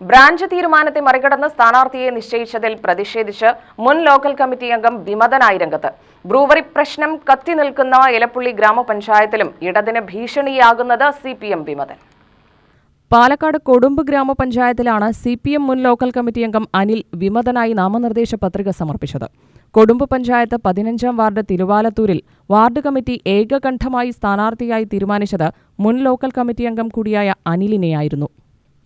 Branch തീരുമാനത്തെ മറികടന്ന് സ്ഥാനാർത്ഥിയെ നിശ്ചയിച്ചതിൽ പ്രതിഷേധിച്ച് മുൻ ലോക്കൽ കമ്മിറ്റി അംഗം വിമതനായി രംഗത്ത്. ബ്രൂവറി പ്രശ്നം കത്തി നിൽക്കുന്ന എലപ്പുള്ളി ഗ്രാമപഞ്ചായത്തിലും ഇടതിന് ഭീഷണിയാകുന്നത് CPM വിമതൻ. പാലക്കാട് കൊടുമ്പ് ഗ്രാമപഞ്ചായത്തിലാണ് CPM മുൻ ലോക്കൽ കമ്മിറ്റി അംഗം അനിൽ വിമതനായി നാമനിർദ്ദേശ പത്രിക സമർപ്പിച്ചത്. കൊടുമ്പ് പഞ്ചായത്ത് 15-ാം വാർഡ് തിരുവാലത്തൂരിൽ വാർഡ് കമ്മിറ്റി ഏകകണ്ഠമായി സ്ഥാനാർത്ഥിയായി തീരുമാനിച്ചത് മുൻ ലോക്കൽ കമ്മിറ്റി അംഗം കൂടിയായ അനിലിനെയായിരുന്നു.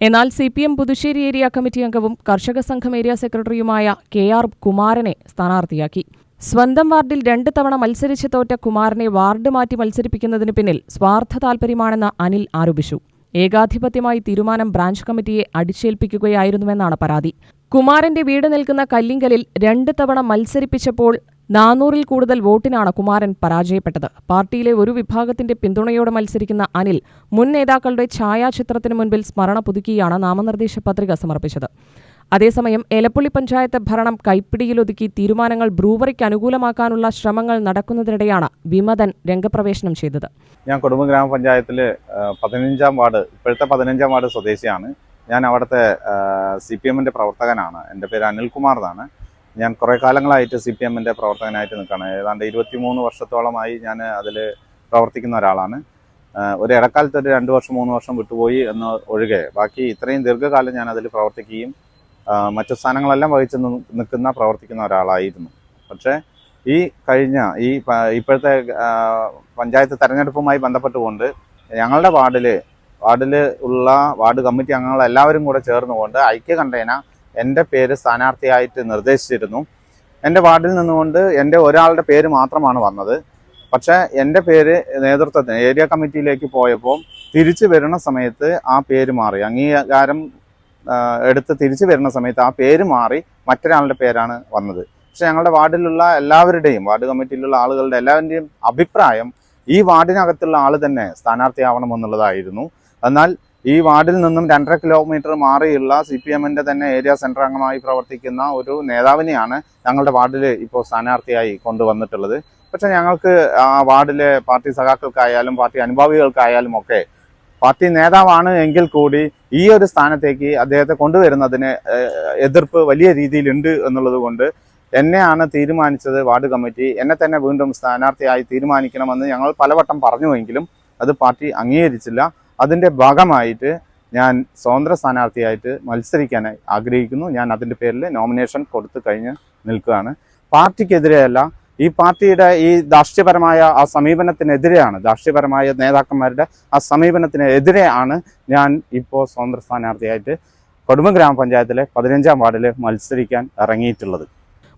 എന്നാൽ CPM പുതുശ്ശേരി ഏരിയ കമ്മിറ്റി അംഗവും കർഷക സംഘം ഏരിയ സെക്രട്ടറിയുമായ KR കുമാരനെ സ്ഥാനാർത്ഥിയാക്കി. സ്വന്തം വാർഡിൽ 2 തവണ മത്സരിച്ച് തോറ്റ കുമാരനെ വാർഡ് മാറ്റി മത്സരിപ്പിക്കുന്നതിന് പിന്നിൽ സ്വാർത്ഥ താൽപര്യമാണെന്ന് അനിൽ ആരോപിച്ചു. ഏകാധിപത്യമായി തീരുമാനം ബ്രാഞ്ച് കമ്മിറ്റിയെ അടിച്ചേൽപ്പിക്കുകയായിരുന്നുവെന്നാണ് പരാതി. കുമാരന്റെ വീട് നിൽക്കുന്ന കല്ലിങ്കലിൽ 2 തവണ മത്സരിപ്പിച്ചപ്പോൾ 400-ൽ കൂടുതൽ വോട്ടിനാണ് കുമാരൻ പരാജയപ്പെട്ടത്. പാർട്ടിയിലെ ഒരു വിഭാഗത്തിന്റെ പിന്തുണയോടെ മത്സരിക്കുന്ന അനിൽ മുൻ നേതാക്കളുടെ ഛായാചിത്രത്തിന് മുൻപിൽ സ്മരണ പുതുക്കിയാണ് നാമനിർദ്ദേശ പത്രിക സമർപ്പിച്ചത്. അതേസമയം എലപ്പുള്ളി പഞ്ചായത്ത് ഭരണം കൈപ്പിടിയിലൊതുക്കി തീരുമാനങ്ങൾ ബ്രൂവറിക്ക് അനുകൂലമാക്കാനുള്ള ശ്രമങ്ങൾ നടക്കുന്നതിനിടെയാണ് വിമതൻ രംഗപ്രവേശനം ചെയ്തത്. ഞാൻ കൊടുമ്പ് ഗ്രാമപഞ്ചായത്തിൽ 15-ാം വാർഡ്, ഇപ്പോഴത്തെ 15-ാം വാർഡ് സ്വദേശിയാണ്. ഞാൻ അവിടുത്തെ CPMന്റെ പ്രവർത്തകനാണ്. എൻ്റെ പേര് അനിൽകുമാർ എന്നാണ്. ഞാൻ കുറേ കാലങ്ങളായിട്ട് CPMന്റെ പ്രവർത്തകനായിട്ട് നിൽക്കുകയാണ്. ഏതാണ്ട് 23 വർഷത്തോളമായി ഞാൻ അതിൽ പ്രവർത്തിക്കുന്ന ഒരാളാണ്. ഒരു ഇടക്കാലത്ത് ഒരു 2 വർഷം 3 വർഷം വിട്ടുപോയി എന്ന് ഒഴികെ ബാക്കി ഇത്രയും ദീർഘകാലം ഞാൻ അതിൽ പ്രവർത്തിക്കുകയും മറ്റു സ്ഥാനങ്ങളെല്ലാം വഹിച്ച് പ്രവർത്തിക്കുന്ന ഒരാളായിരുന്നു. പക്ഷേ ഈ കഴിഞ്ഞ ഇപ്പോഴത്തെ പഞ്ചായത്ത് തെരഞ്ഞെടുപ്പുമായി ബന്ധപ്പെട്ടുകൊണ്ട് ഞങ്ങളുടെ വാർഡിൽ ഉള്ള വാർഡ് കമ്മിറ്റി അംഗങ്ങളെല്ലാവരും കൂടെ ചേർന്നുകൊണ്ട് ഐക്യകണ്ഠേന എൻ്റെ പേര് സ്ഥാനാർത്ഥിയായിട്ട് നിർദ്ദേശിച്ചിരുന്നു. എൻ്റെ വാർഡിൽ നിന്നുകൊണ്ട് എൻ്റെ ഒരാളുടെ പേര് മാത്രമാണ് വന്നത്. പക്ഷേ എൻ്റെ പേര് നേതൃത്വത്തിന് ഏരിയ കമ്മിറ്റിയിലേക്ക് പോയപ്പോൾ തിരിച്ചു വരുന്ന സമയത്ത് ആ പേര് മാറി. അംഗീകാരം എടുത്ത് തിരിച്ചു വരുന്ന സമയത്ത് ആ പേര് മാറി മറ്റൊരാളുടെ പേരാണ് വന്നത്. പക്ഷെ ഞങ്ങളുടെ വാർഡിലുള്ള എല്ലാവരുടെയും, വാർഡ് കമ്മിറ്റിയിലുള്ള ആളുകളുടെ എല്ലാവരുടെയും അഭിപ്രായം ഈ വാർഡിനകത്തുള്ള ആൾ തന്നെ സ്ഥാനാർത്ഥിയാവണമെന്നുള്ളതായിരുന്നു. എന്നാൽ ഈ വാർഡിൽ നിന്നും 2.5 കിലോമീറ്റർ മാറിയുള്ള CPMന്റെ തന്നെ ഏരിയ സെൻറ്റർ അംഗമായി പ്രവർത്തിക്കുന്ന ഒരു നേതാവിനെയാണ് ഞങ്ങളുടെ വാർഡിൽ ഇപ്പോൾ സ്ഥാനാർത്ഥിയായി കൊണ്ടുവന്നിട്ടുള്ളത്. പക്ഷെ ഞങ്ങൾക്ക് ആ വാർഡിലെ പാർട്ടി സഖാക്കൾക്കായാലും പാർട്ടി അനുഭാവികൾക്കായാലും ഒക്കെ പാർട്ടി നേതാവാണ് എങ്കിൽ കൂടി ഈ ഒരു സ്ഥാനത്തേക്ക് അദ്ദേഹത്തെ കൊണ്ടുവരുന്നതിന് എതിർപ്പ് വലിയ രീതിയിലുണ്ട് എന്നുള്ളത് കൊണ്ട് എന്നെയാണ് തീരുമാനിച്ചത് വാർഡ് കമ്മിറ്റി. എന്നെ തന്നെ വീണ്ടും സ്ഥാനാർത്ഥിയായി തീരുമാനിക്കണമെന്ന് ഞങ്ങൾ പലവട്ടം പറഞ്ഞുവെങ്കിലും അത് പാർട്ടി അംഗീകരിച്ചില്ല. അതിൻ്റെ ഭാഗമായിട്ട് ഞാൻ സ്വതന്ത്ര സ്ഥാനാർത്ഥിയായിട്ട് മത്സരിക്കാനായി ആഗ്രഹിക്കുന്നു. ഞാൻ അതിൻ്റെ പേരിൽ നോമിനേഷൻ കൊടുത്തു കഴിഞ്ഞ് നിൽക്കുകയാണ്. പാർട്ടിക്കെതിരെയല്ല, ഈ പാർട്ടിയുടെ ഈ ധാർഷ്ട്യപരമായ ആ സമീപനത്തിനെതിരെയാണ്, ധാർഷ്ട്യപരമായ നേതാക്കന്മാരുടെ ആ സമീപനത്തിനെതിരെയാണ് ഞാൻ ഇപ്പോൾ സ്വതന്ത്ര സ്ഥാനാർത്ഥിയായിട്ട് കൊടുമ്പ് ഗ്രാമപഞ്ചായത്തിലെ 15-ാം വാർഡിൽ മത്സരിക്കാൻ ഇറങ്ങിയിട്ടുള്ളത്.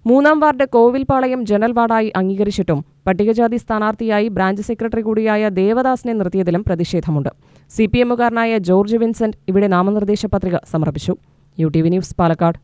3-ാം വാർഡ് കോവിൽപ്പാളയം ജനറൽ വാർഡായി അംഗീകരിച്ചിട്ടും പട്ടികജാതി സ്ഥാനാർത്ഥിയായി ബ്രാഞ്ച് സെക്രട്ടറി കൂടിയായ ദേവദാസിനെ നിർത്തിയതിലും പ്രതിഷേധമുണ്ട്. CPMകാരനായ ജോർജ് വിൻസെന്റ് ഇവിടെ നാമനിർദ്ദേശ പത്രിക സമർപ്പിച്ചു. UTV news, Palakkad.